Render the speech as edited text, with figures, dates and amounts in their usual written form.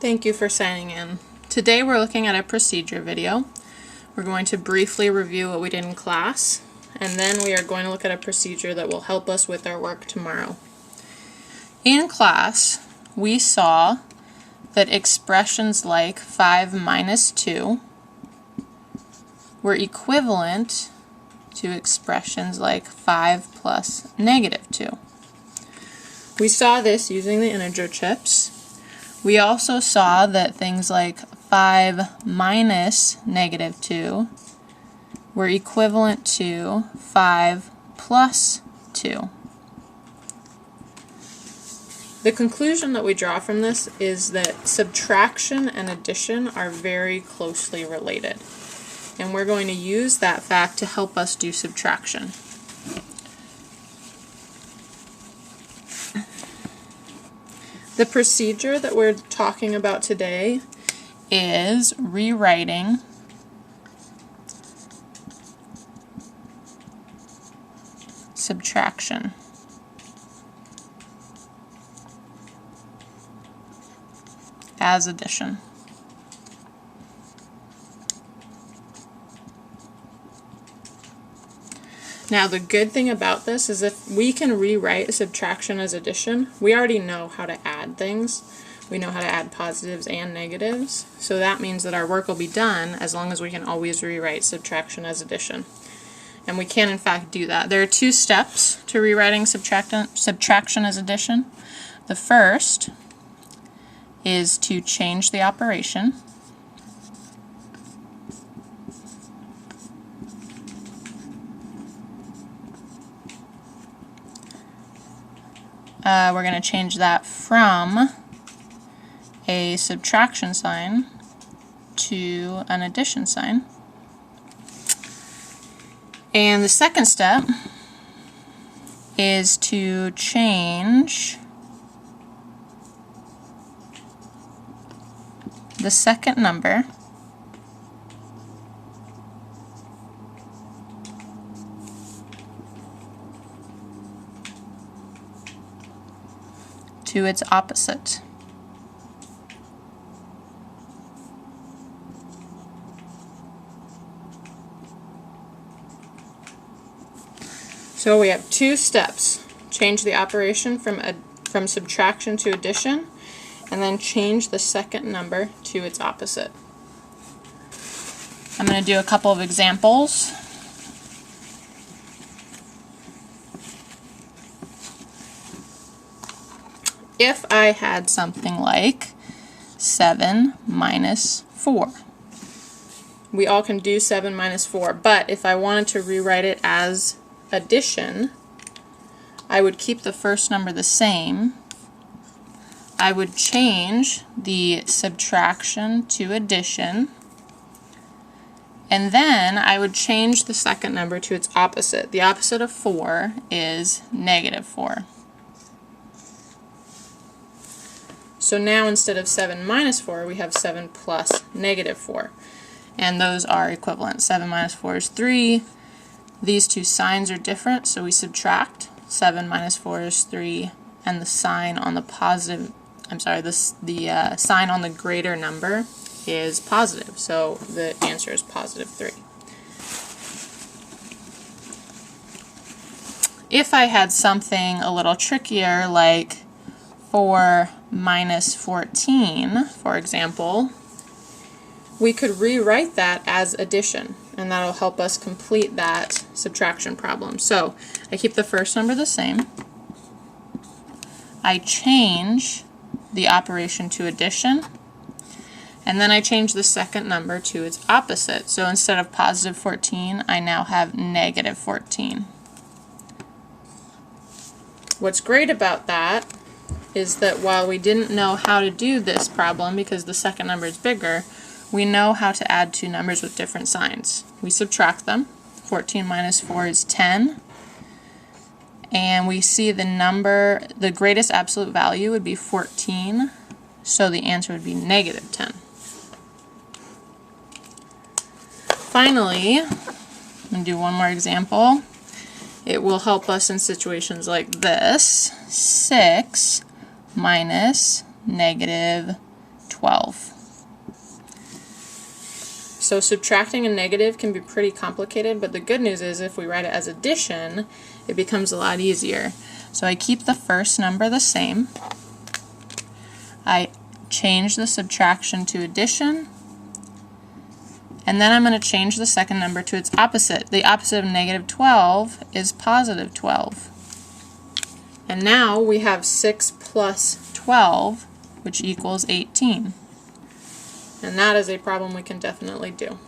Thank you for signing in. Today we're looking at a procedure video. We're going to briefly review what we did in class, and then we are going to look at a procedure that will help us with our work tomorrow. In class, we saw that expressions like 5 minus 2 were equivalent to expressions like 5 plus negative 2. We saw this using the integer chips. We also saw that things like 5 minus negative 2 were equivalent to 5 plus 2. The conclusion that we draw from this is that subtraction and addition are very closely related, and we're going to use that fact to help us do subtraction. The procedure that we're talking about today is rewriting subtraction as addition. Now, the good thing about this is if we can rewrite subtraction as addition, we already know how to add things. We know how to add positives and negatives, so that means that our work will be done as long as we can always rewrite subtraction as addition. And we can, in fact, do that. There are two steps to rewriting subtraction as addition. The first is to change the operation. We're going to change that from a subtraction sign to an addition sign. And the second step is to change the second number to its opposite. So we have two steps. Change the operation from subtraction to addition, and then change the second number to its opposite. I'm going to do a couple of examples. If I had something like 7 minus 4. We all can do 7 minus 4, but if I wanted to rewrite it as addition, I would keep the first number the same. I would change the subtraction to addition, and then I would change the second number to its opposite. The opposite of 4 is negative 4. So now instead of 7 minus 4, we have 7 plus negative 4. And those are equivalent. 7 minus 4 is 3. These two signs are different, so we subtract. 7 minus 4 is 3, and the sign on the positive, the sign on the greater number is positive, so the answer is positive 3. If I had something a little trickier, like 4 minus 14, for example, we could rewrite that as addition, and that'll help us complete that subtraction problem. So I keep the first number the same. I change the operation to addition, and then I change the second number to its opposite. So instead of positive 14, I now have negative 14. What's great about that is that while we didn't know how to do this problem because the second number is bigger, we know how to add two numbers with different signs. We subtract them. 14 minus 4 is 10. And we see the greatest absolute value would be 14, so the answer would be negative 10. Finally, I'm going to do one more example. It will help us in situations like this. 6 minus negative 12. So subtracting a negative can be pretty complicated, but the good news is if we write it as addition, it becomes a lot easier. So I keep the first number the same. I change the subtraction to addition, and then I'm going to change the second number to its opposite. The opposite of negative 12 is positive 12. And now we have 6 plus 12, which equals 18. And that is a problem we can definitely do.